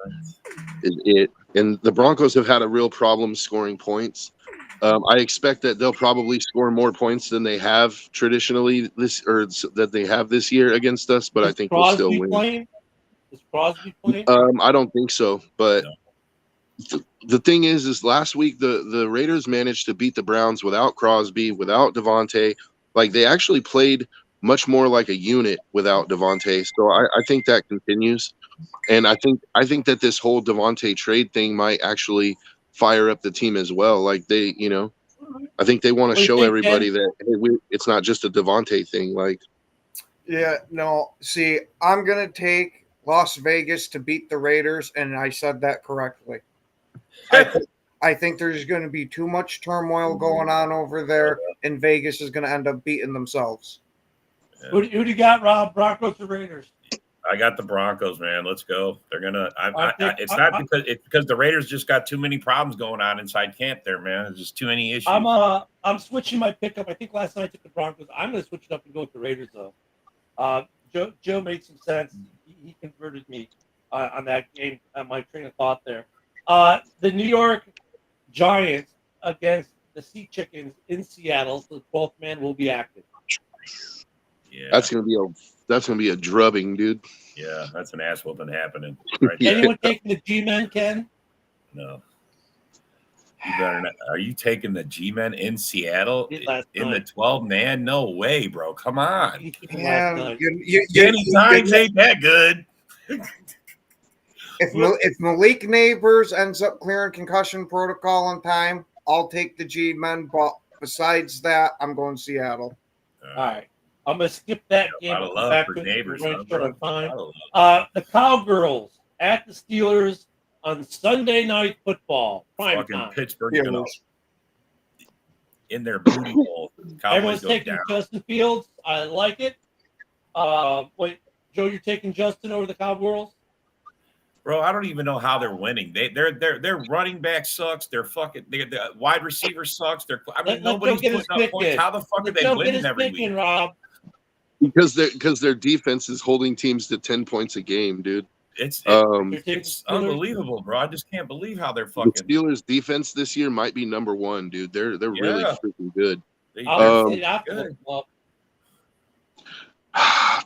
it. And the Broncos have had a real problem scoring points. I expect that they'll probably score more points than they have traditionally that they have this year against us, but I think we'll still win. Is Crosby playing? I don't think so, but the thing is last week the Raiders managed to beat the Browns without Crosby, without Devontae. Like they actually played much more like a unit without Devontae. So I think that continues, and I think that this whole Devontae trade thing might actually fire up the team as well. Like they, I think they want to show everybody that it's not just a Devontae thing. Like, yeah, no. See, I'm gonna take Las Vegas to beat the Raiders, and I said that correctly. I think there's going to be too much turmoil going on over there, and Vegas is going to end up beating themselves. Yeah. Who do you got, Rob? Broncos or Raiders? I got the Broncos, man. Let's go. They're gonna. It's because the Raiders just got too many problems going on inside camp there, man. There's just too many issues. I'm switching my pickup. I think last night I took the Broncos. I'm going to switch it up and go with the Raiders though. Joe made some sense. He converted me on that game. My train of thought there. The New York Giants against the Sea Chickens in Seattle. So the 12th man will be active. Yeah, That's gonna be a drubbing, dude. Yeah, that's an ass whooping happening. Right Yeah. Anyone taking the G-men, Ken? No. You better not. Are you taking the G-men in Seattle in the 12-man? No way, bro. Come on. Yeah, Danny Dimes ain't that good. If Malik Neighbors ends up clearing concussion protocol in time, I'll take the G-men. But besides that, I'm going Seattle. All right. I'm going to skip that game. A lot of love for Neighbors. The Cowgirls at the Steelers on Sunday Night Football. Prime time. Pittsburgh in their booty hole. Everyone's taking Justin Fields. I like it. Wait, Joe, you're taking Justin over the Cowgirls? Bro, I don't even know how they're winning. Their running back sucks. Their wide receiver sucks. Nobody's putting up points. How the fuck are they winning every week? Rob. Because their defense is holding teams to 10 points a game, dude. It's unbelievable, bro. I just can't believe how they're fucking. The Steelers' defense this year might be number one, dude. They're really freaking good.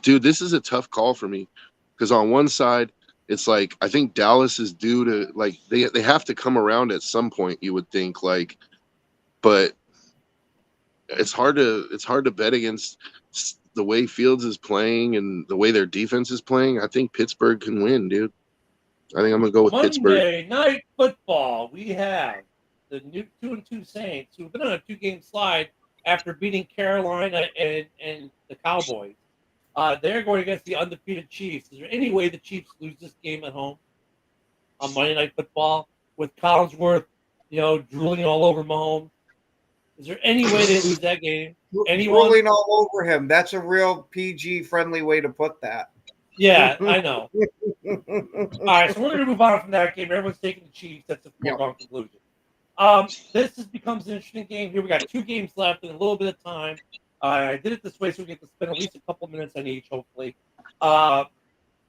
Dude, this is a tough call for me because on one side, it's like I think Dallas is due to like they have to come around at some point. You would think but it's hard to bet against the way Fields is playing and the way their defense is playing. I think Pittsburgh can win, dude. I think I'm gonna go with Pittsburgh. Monday Night Football. We have the new 2-2 Saints who've been on a 2-game slide after beating Carolina and the Cowboys. They're going against the undefeated Chiefs. Is there any way the Chiefs lose this game at home on Monday Night Football with Collinsworth, drooling all over Mahomes? Is there any way they lose that game? Anyone? Drooling all over him. That's a real PG-friendly way to put that. Yeah, I know. All right, so we're going to move on from that game. Everyone's taking the Chiefs. That's a foregone conclusion. This becomes an interesting game here. We got 2 games left and a little bit of time. I did it this way so we get to spend at least a couple minutes on each, hopefully. The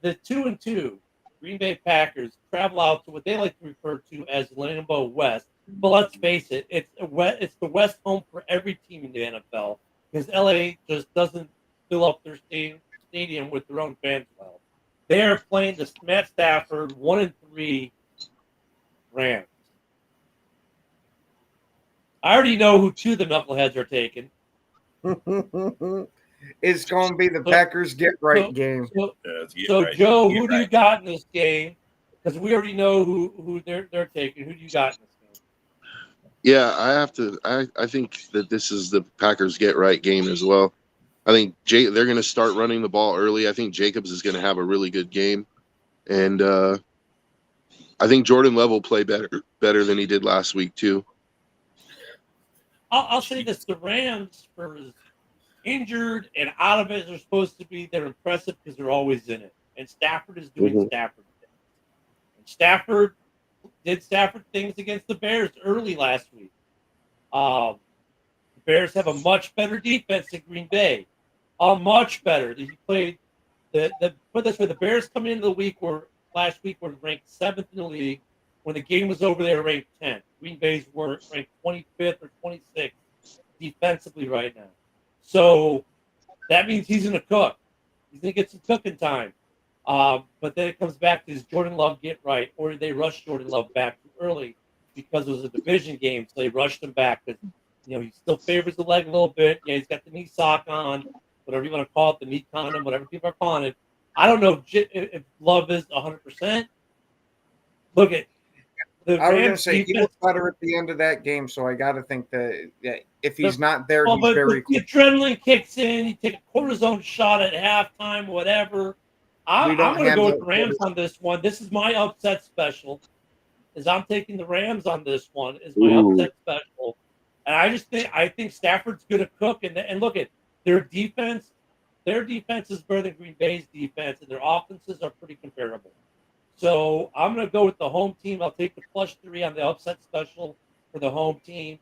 2-2 Green Bay Packers travel out to what they like to refer to as Lambeau West. But let's face it, it's the West home for every team in the NFL because LA just doesn't fill up their stadium with their own fans well. They are playing the Matt Stafford 1-3 Rams. I already know who 2 of the knuckleheads are taking. It's going to be the Packers get right game. So Joe, who do you got in this game? Because we already know who they're taking. Who do you got in this game? Yeah, I think that this is the Packers get right game as well. I think they're going to start running the ball early. I think Jacobs is going to have a really good game, and I think Jordan Love will play better than he did last week too. I'll say this: the Rams, for as injured and out of it as they're supposed to be, they're impressive because they're always in it. And Stafford is doing Stafford things. And Stafford did Stafford things against the Bears early last week. The Bears have a much better defense than Green Bay. Much better. He played put this way: the Bears coming into the week last week were ranked 7th in the league. When the game was over, they were ranked 10th. Green Bay's were ranked 25th or 26th defensively right now. So that means he's going to cook. He's going to get some cooking time. But then it comes back to, does Jordan Love get right? Or did they rush Jordan Love back too early because it was a division game, so they rushed him back because, he still favors the leg a little bit. Yeah, he's got the knee sock on, whatever you want to call it, the knee condom, whatever people are calling it. I don't know if Love is 100%. Look at the I was going to say he was better at the end of that game, so I got to think that if he's not there, he's very cool. The adrenaline kicks in. You take a cortisone shot at halftime, whatever. I'm going to go with the Rams on this one. This is my upset special. I'm taking the Rams on this one. Is my upset special, and I think Stafford's going to cook. And look at their defense their defense is better than Green Bay's defense, and their offenses are pretty comparable. So I'm going to go with the home team. I'll take the +3 on the upset special for the home team.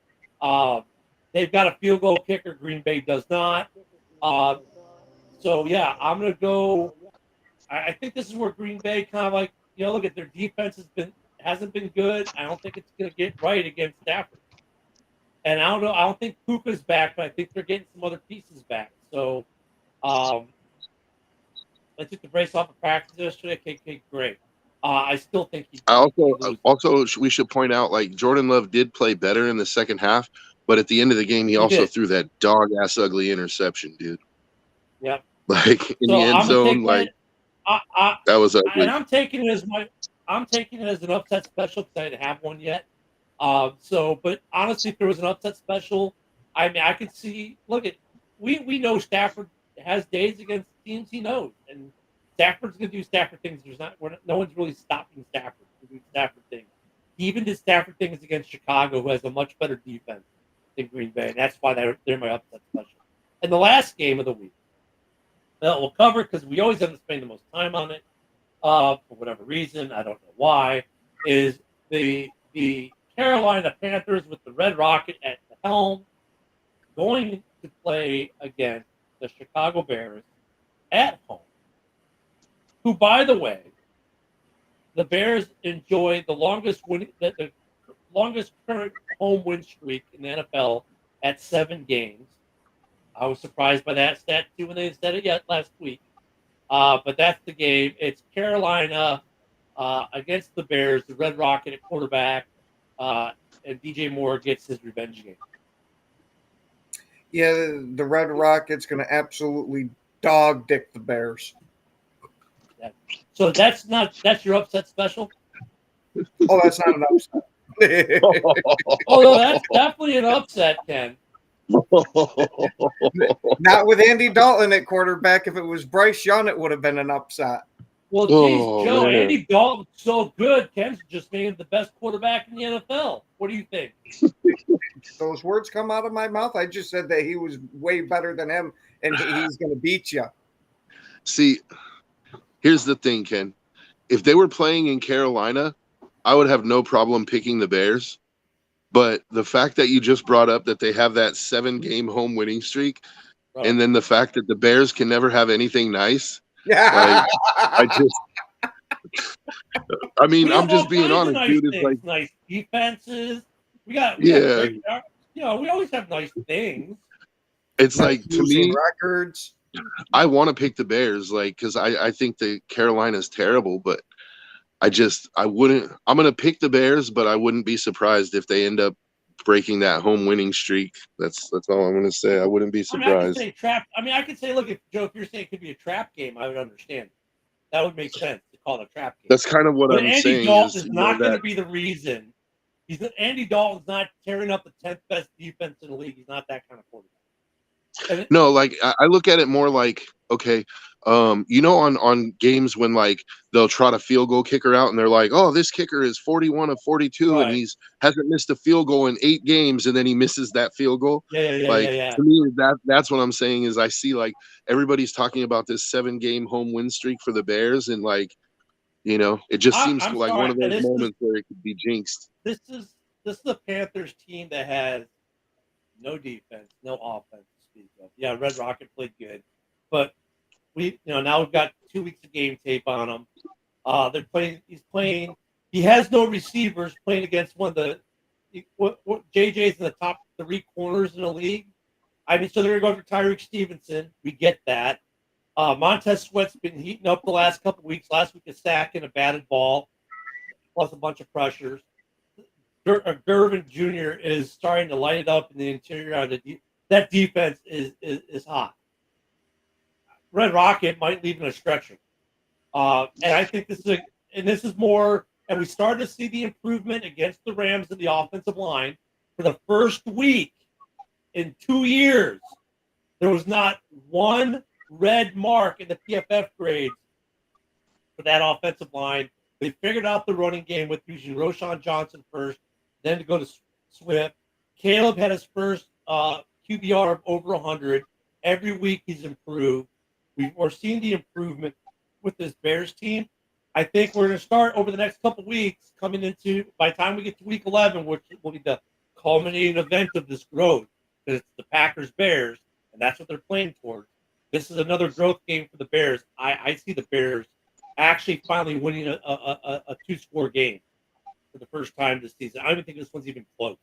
They've got a field goal kicker. Green Bay does not. So, yeah, I'm going to go. I think this is where Green Bay kind of like, look at their defense hasn't been good. I don't think it's going to get right against Stafford. And I don't know. I don't think Puka's back, but I think they're getting some other pieces back. So, I took the brace off of practice yesterday. Okay, great. I still think he also we should point out, like, Jordan Love did play better in the second half, but at the end of the game, he also threw that dog ass ugly interception, dude. Yeah. Like in the end zone, like that was ugly. And I'm taking it as an upset special because I didn't have one yet. But honestly, if there was an upset special, I mean, I could see. Look at we know Stafford has days against teams he knows, and Stafford's going to do Stafford things. No one's really stopping Stafford to do Stafford things. He even did Stafford things against Chicago, who has a much better defense than Green Bay, and that's why they're my upset special. And the last game of the week that we'll cover because we always have to spend the most time on it for whatever reason. I don't know why. Is the Carolina Panthers with the Red Rocket at the helm going to play against the Chicago Bears at home? Who, by the way, the Bears enjoy the longest current home win streak in the NFL at 7 games. I was surprised by that stat too when they said it last week. But that's the game. It's Carolina against the Bears, the Red Rocket at quarterback, and DJ Moore gets his revenge game. Yeah, the Red Rocket's going to absolutely dog dick the Bears. So that's your upset special? Oh, that's not an upset. Oh, no, that's definitely an upset, Ken. Not with Andy Dalton at quarterback. If it was Bryce Young, it would have been an upset. Well, geez, Joe, man. Andy Dalton's so good. Ken's just named the best quarterback in the NFL. What do you think? Those words come out of my mouth. I just said that he was way better than him, and he's going to beat you. See, here's the thing, Ken. If they were playing in Carolina, I would have no problem picking the Bears. But the fact that you just brought up that they have that 7-game home winning streak, right, and then the fact that the Bears can never have anything nice, like, I'm just being honest, nice dude. It's like nice defenses. We always have nice things. It's like, to me, records. I want to pick the Bears, like, because I think the Carolina's terrible, but I wouldn't. I'm gonna pick the Bears, but I wouldn't be surprised if they end up breaking that home winning streak. That's all I'm gonna say. I wouldn't be surprised. I could say, look, if you're saying it could be a trap game, I would understand. That would make sense to call it a trap game. That's kind of what I'm saying. Andy Dalton is not going to be the reason. Andy Dalton's not tearing up the 10th best defense in the league. He's not that kind of quarterback. No, like, I look at it more like, okay, on games when, like, they'll trot a field goal kicker out and they're like, oh, this kicker is 41 of 42, right, and he's hasn't missed a field goal in 8 games, and then he misses that field goal. To me, that's what I'm saying is I see, like, everybody's talking about this 7-game home win streak for the Bears, and, like, it just seems like one of those moments where it could be jinxed. This is the Panthers team that has no defense, no offense to speak of. Yeah, Red Rocket played good, but now we've got 2 weeks of game tape on him. They're playing. He's playing. He has no receivers playing against one of the JJ's in the top 3 corners in the league. I mean, so they're going to go for Tyreek Stevenson. We get that. Montez Sweat's been heating up the last couple of weeks. Last week, a sack and a batted ball, plus a bunch of pressures. Gervin Jr. is starting to light it up in the interior. That defense is hot. Red Rocket might leave in a stretcher. And I think this is more, and we started to see the improvement against the Rams in the offensive line. For the first week in 2 years, there was not one red mark in the PFF grades for that offensive line. They figured out the running game with using Roschon Johnson first, then to go to Swift. Caleb had his first QBR of over 100. Every week he's improved. We're seeing the improvement with this Bears team. I think we're going to start over the next couple weeks coming into, by the time we get to week 11, which will be the culminating event of this growth, because it's the Packers-Bears, and that's what they're playing towards. This is another growth game for the Bears. I see the Bears actually finally winning a two-score game for the first time this season. I don't even think this one's even close.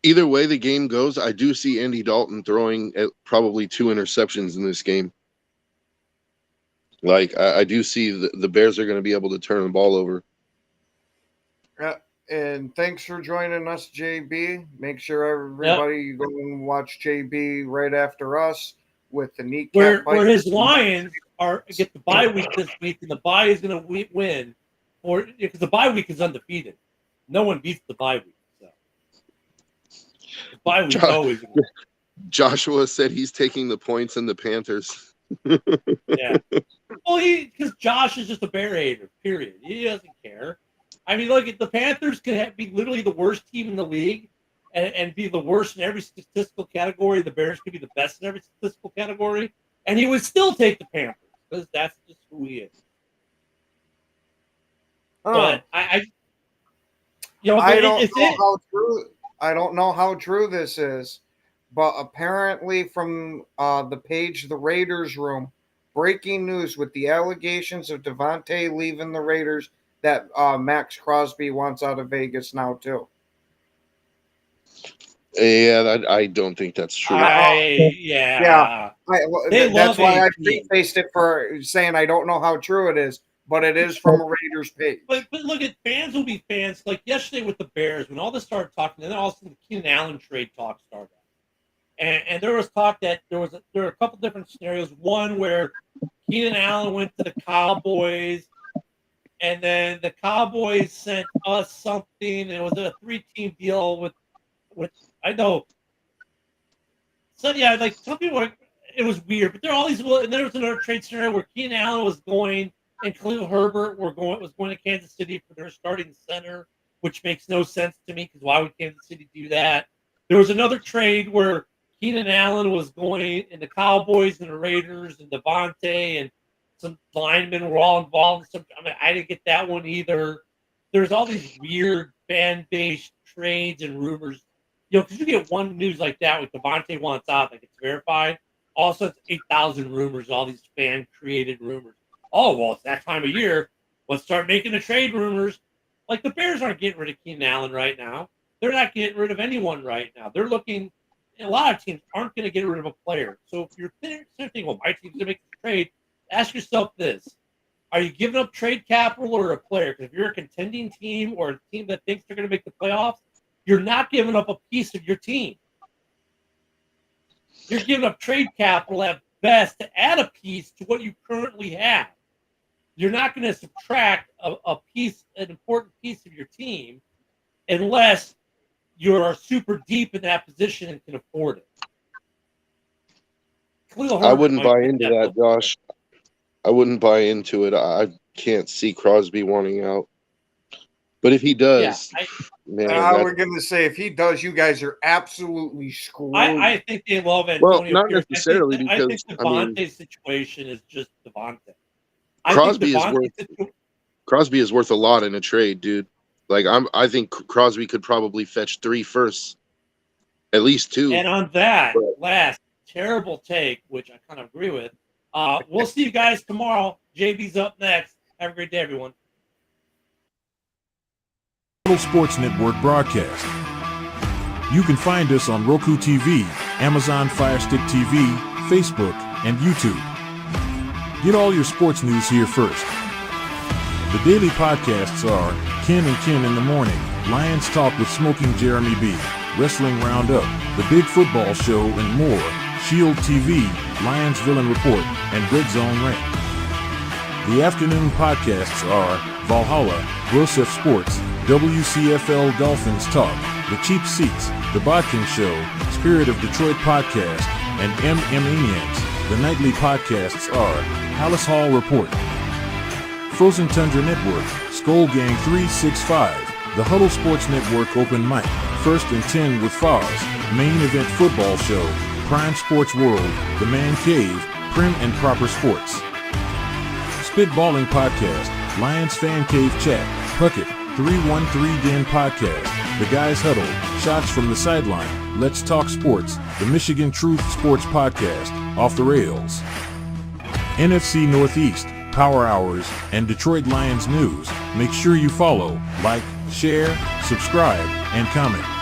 Either way the game goes, I do see Andy Dalton throwing at probably 2 interceptions in this game. Like, I do see the Bears are going to be able to turn the ball over. And thanks for joining us, JB. Make sure everybody go and watch JB right after us with the kneecap. Where his Lions get the bye week this week, and the bye is going to win, because the bye week is undefeated. No one beats the bye week. So. The bye week always. Joshua said he's taking the points in the Panthers. Yeah. Well, because Josh is just a Bear hater, period. He doesn't care. I mean, look, the Panthers could be literally the worst team in the league and be the worst in every statistical category. The Bears could be the best in every statistical category, and he would still take the Panthers because that's just who he is. But I don't know how true this is, but apparently from the page The Raiders Room, breaking news with the allegations of Devontae leaving the Raiders, that Max Crosby wants out of Vegas now too. Yeah, I don't think that's true. That's why I prefaced it for saying I don't know how true it is, but it is from a Raiders page. But look, at fans will be fans. Like yesterday with the Bears, when all this started talking, and then all of a sudden the Keenan Allen trade talk started. And there was talk that there were a couple different scenarios. One where Keenan Allen went to the Cowboys, and then the Cowboys sent us something. It was a 3-team deal with I know. So yeah, like some people, it was weird. But there are all these. And there was another trade scenario where Keenan Allen was going and Khalil Herbert was going to Kansas City for their starting center, which makes no sense to me because why would Kansas City do that? There was another trade where Keenan Allen was going, and the Cowboys and the Raiders and Devontae and some linemen were all involved. I didn't get that one either. There's all these weird fan-based trades and rumors. Because you get one news like that with Devontae wants out, like it's verified. Also, it's 8,000 rumors, all these fan-created rumors. Oh, well, it's that time of year. Let's start making the trade rumors. Like the Bears aren't getting rid of Keenan Allen right now. They're not getting rid of anyone right now. They're looking. A lot of teams aren't going to get rid of a player. So if you're thinking, well, my team's going to make the trade, ask yourself this. Are you giving up trade capital or a player? Because if you're a contending team or a team that thinks they're going to make the playoffs, you're not giving up a piece of your team. You're giving up trade capital at best to add a piece to what you currently have. You're not going to subtract an important piece of your team unless you're super deep in that position and can afford it. I wouldn't buy into that, Josh. I wouldn't buy into it. I can't see Crosby wanting out. But if he does, we're going to say if he does, you guys are absolutely screwed. I think they love Antonio. Well, not necessarily because I think Devontae's situation is just Devontae. Crosby is worth a lot in a trade, dude. Like I think Crosby could probably fetch 3 firsts, at least 2. And on that last terrible take, which I kind of agree with, we'll see you guys tomorrow. JB's up next. Have a great day, everyone. Huddle Sports Network broadcast. You can find us on Roku TV, Amazon Fire Stick TV, Facebook, and YouTube. Get all your sports news here first. The daily podcasts are Ken and Ken in the Morning, Lions Talk with Smoking Jeremy B, Wrestling Roundup, The Big Football Show, and more, Shield TV, Lions Villain Report, and Red Zone Rant. The afternoon podcasts are Valhalla, Grosef Sports, WCFL Dolphins Talk, The Cheap Seats, The Bodkin Show, Spirit of Detroit Podcast, and MM Maniacs. The nightly podcasts are Palace Hall Report, Frozen Tundra Network, Skull Gang 365, The Huddle Sports Network Open Mic, First and 10 with Foz, Main Event Football Show, Prime Sports World, The Man Cave, Prim and Proper Sports. Spitballing Podcast, Lions Fan Cave Chat, Puckett, 313 Den Podcast, The Guys Huddle, Shots from the Sideline, Let's Talk Sports, the Michigan Truth Sports Podcast, Off the Rails. NFC Northeast, Power Hours, and Detroit Lions News. Make sure you follow, like, share, subscribe, and comment.